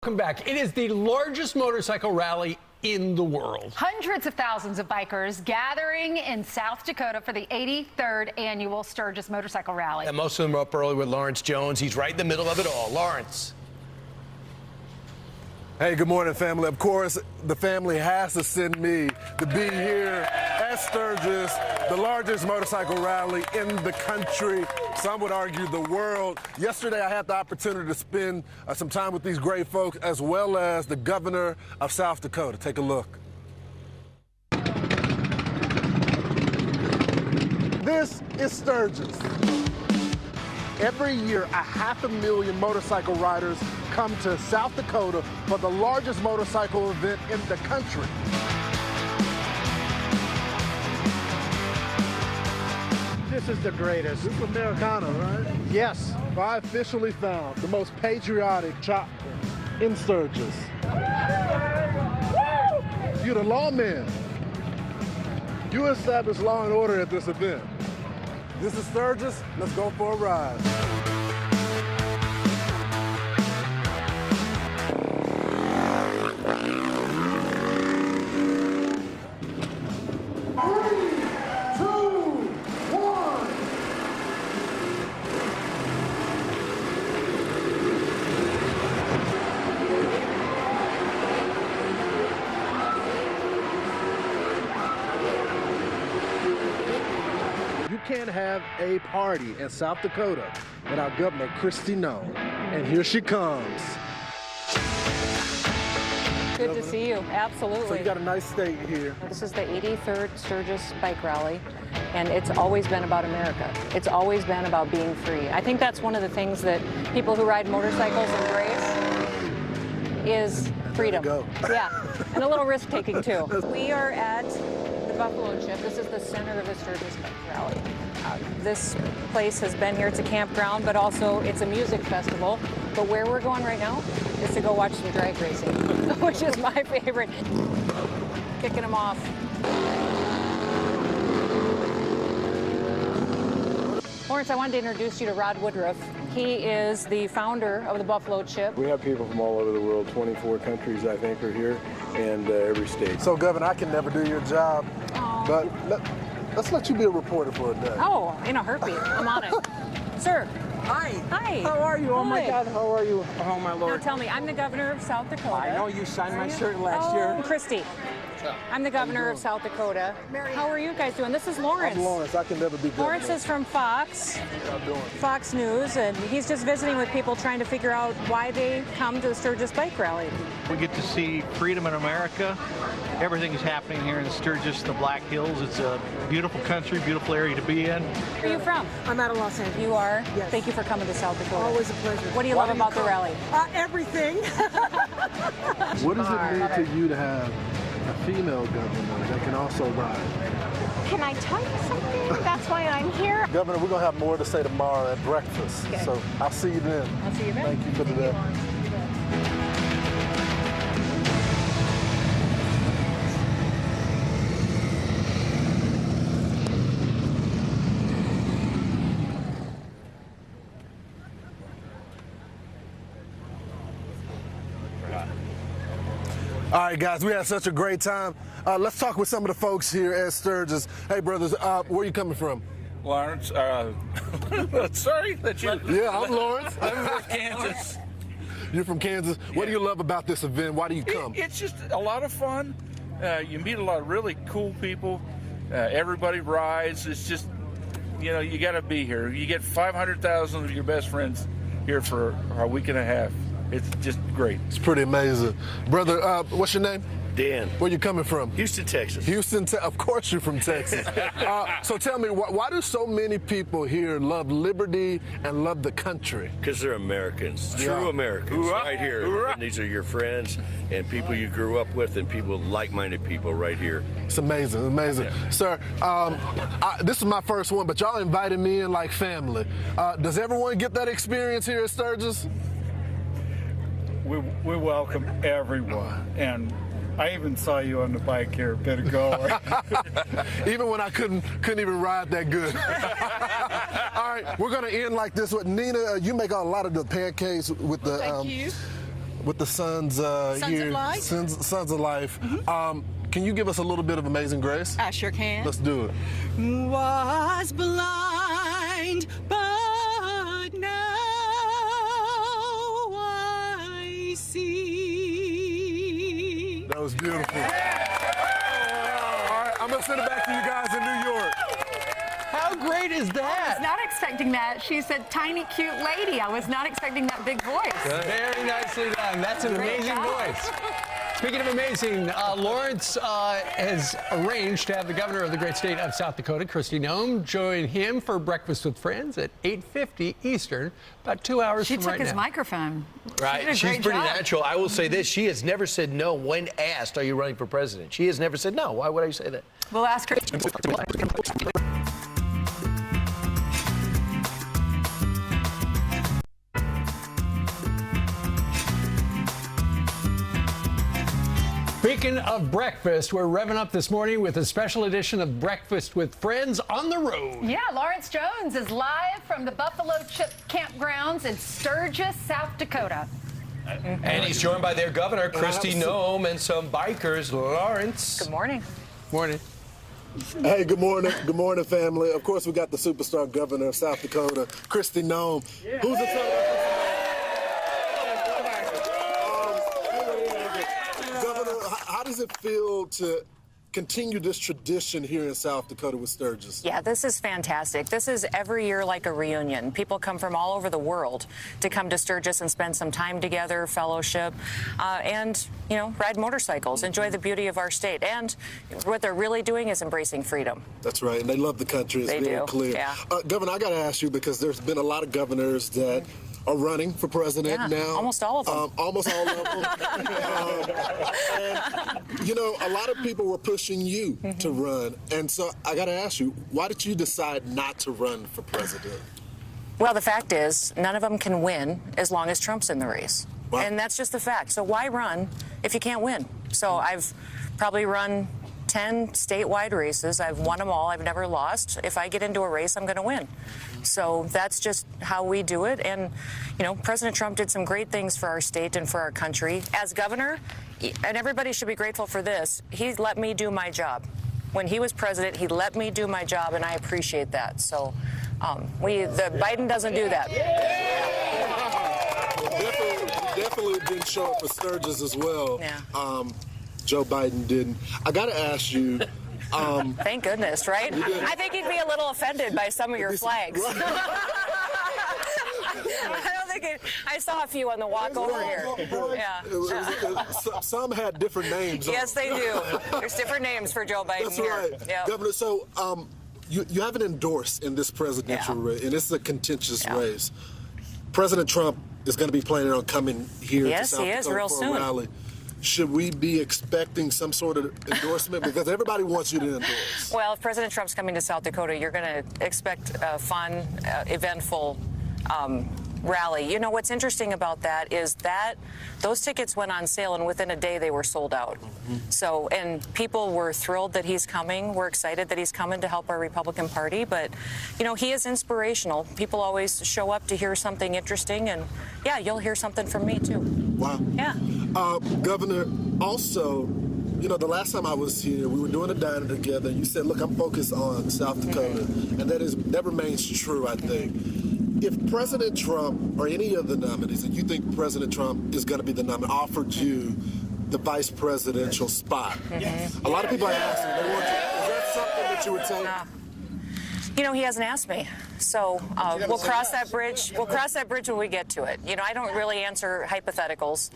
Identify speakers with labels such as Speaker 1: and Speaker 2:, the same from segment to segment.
Speaker 1: Welcome back. It is the largest motorcycle rally in the world.
Speaker 2: Hundreds of thousands of bikers gathering in South Dakota for the 83rd annual Sturgis Motorcycle Rally.
Speaker 1: And most of them are up early with Lawrence Jones. He's right in the middle of it all. Lawrence.
Speaker 3: Hey, good morning, family. Of course, the family has to send me to be here at Sturgis, the largest motorcycle rally in the country. Some would argue the world. Yesterday, I had the opportunity to spend some time with these great folks, as well as the governor of South Dakota. Take a look. This is Sturgis. Every year, 500,000 motorcycle riders come to South Dakota for the largest motorcycle event in the country.
Speaker 4: This is the greatest.
Speaker 3: This is Americana, right?
Speaker 4: Yes.
Speaker 3: I officially found the most patriotic chopper in Sturgis. You're the lawman. You establish law and order at this event. This is Sturgis. Let's go for a ride. You can't have a party in South Dakota without Governor Kristi Noem. And here she comes.
Speaker 5: Good to see you, absolutely.
Speaker 3: So you got a nice state here.
Speaker 5: This is the 83rd Sturgis Bike Rally, and it's always been about America. It's always been about being free. I think that's one of the things that people who ride motorcycles embrace is freedom.
Speaker 3: There you go.
Speaker 5: Yeah, and a little risk-taking too. We are at the Buffalo Chip. This is the center of the Sturgis Bike Rally. This place has been here. It's a campground, but also it's a music festival. But where we're going right now is to go watch some drag racing, which is my favorite. Kicking them off. Lawrence, I wanted to introduce you to Rod Woodruff. He is the founder of the Buffalo Chip.
Speaker 6: We have people from all over the world, 24 countries I think are here, and every state.
Speaker 3: So, Governor, I can never do your job, but let's let you be a reporter for a day.
Speaker 5: Oh, in a heartbeat. I'm on it. Sir.
Speaker 7: Hi.
Speaker 5: Hi.
Speaker 7: How are you? Oh my
Speaker 5: Good.
Speaker 7: God, how are you? Oh my
Speaker 5: Now
Speaker 7: Lord.
Speaker 5: tell me, I'm the governor of South Dakota.
Speaker 7: I know you signed my shirt
Speaker 5: Oh,
Speaker 7: last year.
Speaker 5: Kristi. I'm the governor of South Dakota. How are you guys doing? This is Lawrence.
Speaker 3: I'm Lawrence. I can never be governor.
Speaker 5: Lawrence is from Fox News, and he's just visiting with people trying to figure out why they come to the Sturgis Bike Rally.
Speaker 8: We get to see freedom in America. Everything is happening here in Sturgis, the Black Hills. It's a beautiful country, beautiful area to be in.
Speaker 5: Where are you from?
Speaker 9: I'm out of Los Angeles.
Speaker 5: You are?
Speaker 9: Yes.
Speaker 5: Thank you for coming to South Dakota.
Speaker 9: Always a pleasure.
Speaker 5: What do you love about the rally?
Speaker 9: Everything.
Speaker 3: What does it mean to you to have a female governor that can also ride?
Speaker 10: Can I tell you something? That's why I'm here.
Speaker 3: Governor, we're going to have more to say tomorrow at breakfast.
Speaker 5: Okay.
Speaker 3: So I'll see you then.
Speaker 5: I'll see you then.
Speaker 3: Thank you for today. All right, guys, we had such a great time. Let's talk with some of the folks here at Sturgis. Hey, brothers, where are you coming from?
Speaker 11: Lawrence, sorry that you...
Speaker 3: Yeah, I'm Lawrence.
Speaker 11: I'm from Kansas.
Speaker 3: You're from Kansas. What do you love about this event? Why do you come?
Speaker 11: It's just a lot of fun. You meet a lot of really cool people. Everybody rides. It's just, you know, you got to be here. You get 500,000 of your best friends here for a week and a half. It's just great.
Speaker 3: It's pretty amazing. Brother, what's your name?
Speaker 12: Dan.
Speaker 3: Where you coming from?
Speaker 12: Houston, Texas.
Speaker 3: Houston, of course you're from Texas. So tell me, why do so many people here love liberty and love the country?
Speaker 12: Because they're Americans, true Americans, right here. And these are your friends and people you grew up with and people, like-minded people right here.
Speaker 3: It's amazing, amazing. Yeah. Sir, this is my first one, but y'all invited me in like family. Does everyone get that experience here at Sturgis?
Speaker 4: We welcome everyone, and I even saw you on the bike here a bit ago.
Speaker 3: Even when I couldn't even ride that good. All right, we're gonna end like this with Nina. You make a lot of the pancakes with the.
Speaker 9: Thank you.
Speaker 3: with the Sons here.
Speaker 9: of Life?
Speaker 3: Sons of Life. Can you give us a little bit of Amazing Grace?
Speaker 9: I sure can.
Speaker 3: Let's do it.
Speaker 9: Was blind, but now I see.
Speaker 3: That was beautiful. All right, I'm going to send it back to you guys in New York.
Speaker 1: How great is
Speaker 2: I
Speaker 1: that?
Speaker 2: was not expecting that. She's a tiny, cute lady. I was not expecting that big voice.
Speaker 1: Very nicely done. That's an
Speaker 2: Great
Speaker 1: amazing
Speaker 2: job.
Speaker 1: voice. Speaking of amazing, Lawrence has arranged to have the governor of the great state of South Dakota, Kristi Noem, join him for Breakfast with Friends at 8:50 Eastern, about 2 hours
Speaker 2: She
Speaker 1: from
Speaker 2: took
Speaker 1: right
Speaker 2: his
Speaker 1: now.
Speaker 2: microphone.
Speaker 13: Right. She's
Speaker 2: Great
Speaker 13: pretty
Speaker 2: job.
Speaker 13: natural. I will say this. She has never said no when asked, are you running for president? She has never said no. Why would I say that?
Speaker 2: We'll ask her.
Speaker 1: Speaking of breakfast, we're revving up this morning with a special edition of Breakfast with Friends on the road.
Speaker 2: Yeah, Lawrence Jones is live from the Buffalo Chip Campgrounds in Sturgis, South Dakota.
Speaker 13: And he's joined by their governor, Kristi Noem, and some bikers. Lawrence.
Speaker 5: Good morning.
Speaker 1: Morning.
Speaker 3: Hey, good morning. Good morning, family. Of course, we got the superstar governor of South Dakota, Kristi Noem. Who's the Governor, how does it feel to continue this tradition here in South Dakota with Sturgis?
Speaker 5: Yeah, this is fantastic. This is every year like a reunion. People come from all over the world to come to Sturgis and spend some time together, fellowship, and, you know, ride motorcycles, enjoy the beauty of our state. And what they're really doing is embracing freedom.
Speaker 3: That's right, and they love the country. It's
Speaker 5: They
Speaker 3: very
Speaker 5: do,
Speaker 3: clear.
Speaker 5: yeah.
Speaker 3: Governor, I got to ask you, because there's been a lot of governors that are running for president now.
Speaker 5: Almost all of them.
Speaker 3: Almost all of them. And, you know, a lot of people were pushing you to run. And so I got to ask you, why did you decide not to run for president?
Speaker 5: Well, the fact is, none of them can win as long as Trump's in the race.
Speaker 3: Wow.
Speaker 5: And that's just the fact. So why run if you can't win? So I've probably run 10 statewide races. I've won them all. I've never lost. If I get into a race, I'm going to win. So that's just how we do it. And, you know, President Trump did some great things for our state and for our country. As governor, and everybody should be grateful for this, he let me do my job. When he was president, he let me do my job, and I appreciate that. So Biden doesn't do that.
Speaker 3: Definitely didn't show up for Sturgis as well.
Speaker 5: Yeah.
Speaker 3: Joe Biden didn't. I got to ask you.
Speaker 5: Thank goodness, right? I think he'd be a little offended by some of your flags. I don't think I saw a few on the walk over here. Yeah.
Speaker 3: Some had different names.
Speaker 5: Yes, they do. There's different names for Joe Biden
Speaker 3: That's
Speaker 5: here.
Speaker 3: right.
Speaker 5: Yep.
Speaker 3: Governor, so you haven't endorsed in this presidential race, and it's a contentious race. President Trump is going to be planning on coming here to South Dakota
Speaker 5: real
Speaker 3: for
Speaker 5: soon.
Speaker 3: a rally. Should we be expecting some sort of endorsement? Because everybody wants you to endorse.
Speaker 5: Well, if President Trump's coming to South Dakota, you're going to expect a fun, eventful rally. You know, what's interesting about that is that those tickets went on sale, and within a day they were sold out. So, and people were thrilled that he's coming. We're excited that he's coming to help our Republican Party. But, you know, he is inspirational. People always show up to hear something interesting, and yeah, you'll hear something from me too.
Speaker 3: Wow.
Speaker 5: Yeah.
Speaker 3: Governor, also, you know, the last time I was here, we were doing a diner together, and you said, look, I'm focused on South Dakota, and that remains true, I think. If President Trump or any of the nominees, and you think President Trump is going to be the nominee, offered you the vice presidential spot, a lot of people are asking, they want you, is that something that you would take?
Speaker 5: You know, he hasn't asked me, so we'll cross that bridge. We'll cross that bridge when we get to it. You know, I don't really answer hypotheticals.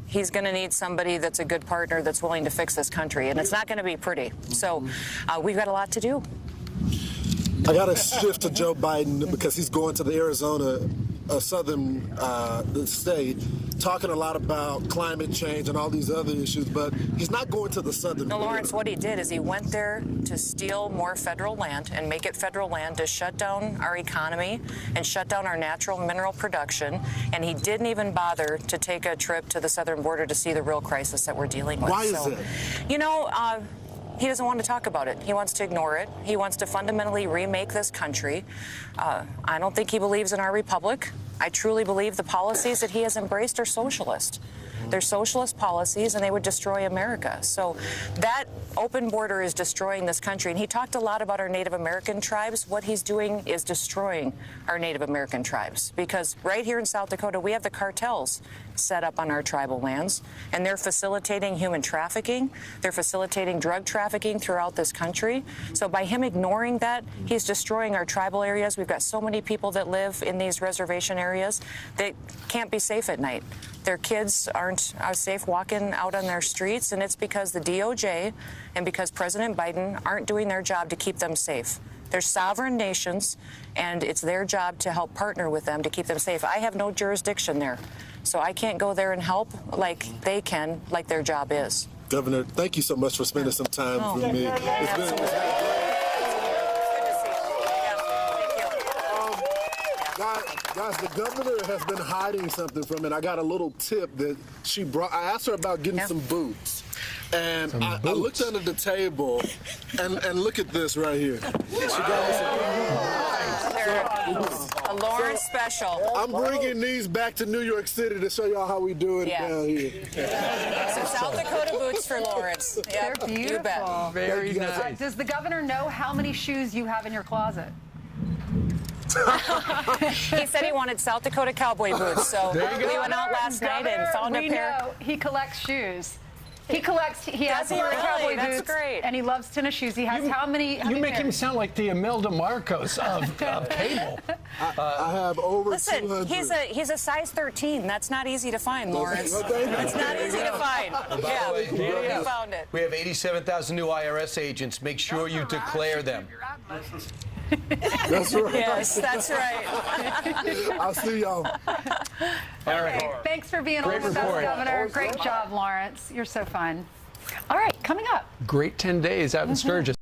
Speaker 5: He's going to need somebody that's a good partner that's willing to fix this country, and it's not going to be pretty. So we've got a lot to do.
Speaker 3: I got to shift to Joe Biden because he's going to the Arizona southern state, talking a lot about climate change and all these other issues, but he's not going to the southern
Speaker 5: No,
Speaker 3: border.
Speaker 5: Lawrence, what he did is he went there to steal more federal land and make it federal land to shut down our economy and shut down our natural mineral production, and he didn't even bother to take a trip to the southern border to see the real crisis that we're dealing with.
Speaker 3: Why is
Speaker 5: so,
Speaker 3: that?
Speaker 5: You know,
Speaker 14: he doesn't want to talk about it. He wants to ignore it. He wants to fundamentally remake this country. I don't think he believes in our republic. I truly believe the policies that he has embraced are socialist. They're socialist policies, and they would destroy America. So that open border is destroying this country. And he talked a lot about our Native American tribes. What he's doing is destroying our Native American tribes, because right here in South Dakota, we have the cartels set up on our tribal lands, and they're facilitating human trafficking. They're facilitating drug trafficking throughout this country. So by him ignoring that, he's destroying our tribal areas. We've got so many people that live in these reservation areas that can't be safe at night. Their kids aren't safe walking out on their streets, and it's because the DOJ and because President Biden aren't doing their job to keep them safe. They're sovereign nations, and it's their job to help partner with them to keep them safe. I have no jurisdiction there, so I can't go there and help like they can, like their job is.
Speaker 3: Governor, thank you so much for spending some time with me. It's been great. Guys, the governor has been hiding something from me, and I got a little tip that she brought. I asked her about getting some boots, and I looked under the table, and look at this right here. She got me some
Speaker 14: a Lawrence special.
Speaker 3: I'm bringing these back to New York City to show y'all how we do it down here.
Speaker 14: Some South Dakota boots for Lawrence.
Speaker 2: They're beautiful.
Speaker 14: You bet.
Speaker 1: Very nice.
Speaker 2: Does the governor know how many shoes you have in your closet?
Speaker 14: He said he wanted South Dakota cowboy boots, so we went out last night and found a pair.
Speaker 2: Know he collects shoes. He has a pair of cowboy boots. Great. And he loves tennis shoes. He has how many
Speaker 1: make him
Speaker 2: pairs?
Speaker 1: sound like the Imelda Marcos of cable.
Speaker 3: I have over 200.
Speaker 14: He's a size 13. That's not easy to find, Lawrence. It's not easy to find. Yeah, we found it.
Speaker 13: We have 87,000 new IRS agents. Make sure you declare them.
Speaker 3: That's right.
Speaker 14: Yes, that's right.
Speaker 3: I'll see y'all.
Speaker 1: All right.
Speaker 2: Thanks for being on
Speaker 1: Great
Speaker 2: with us,
Speaker 1: report.
Speaker 2: Governor. Great job, Lawrence. You're so fun. All right, coming up.
Speaker 1: Great 10 days out in Sturgis.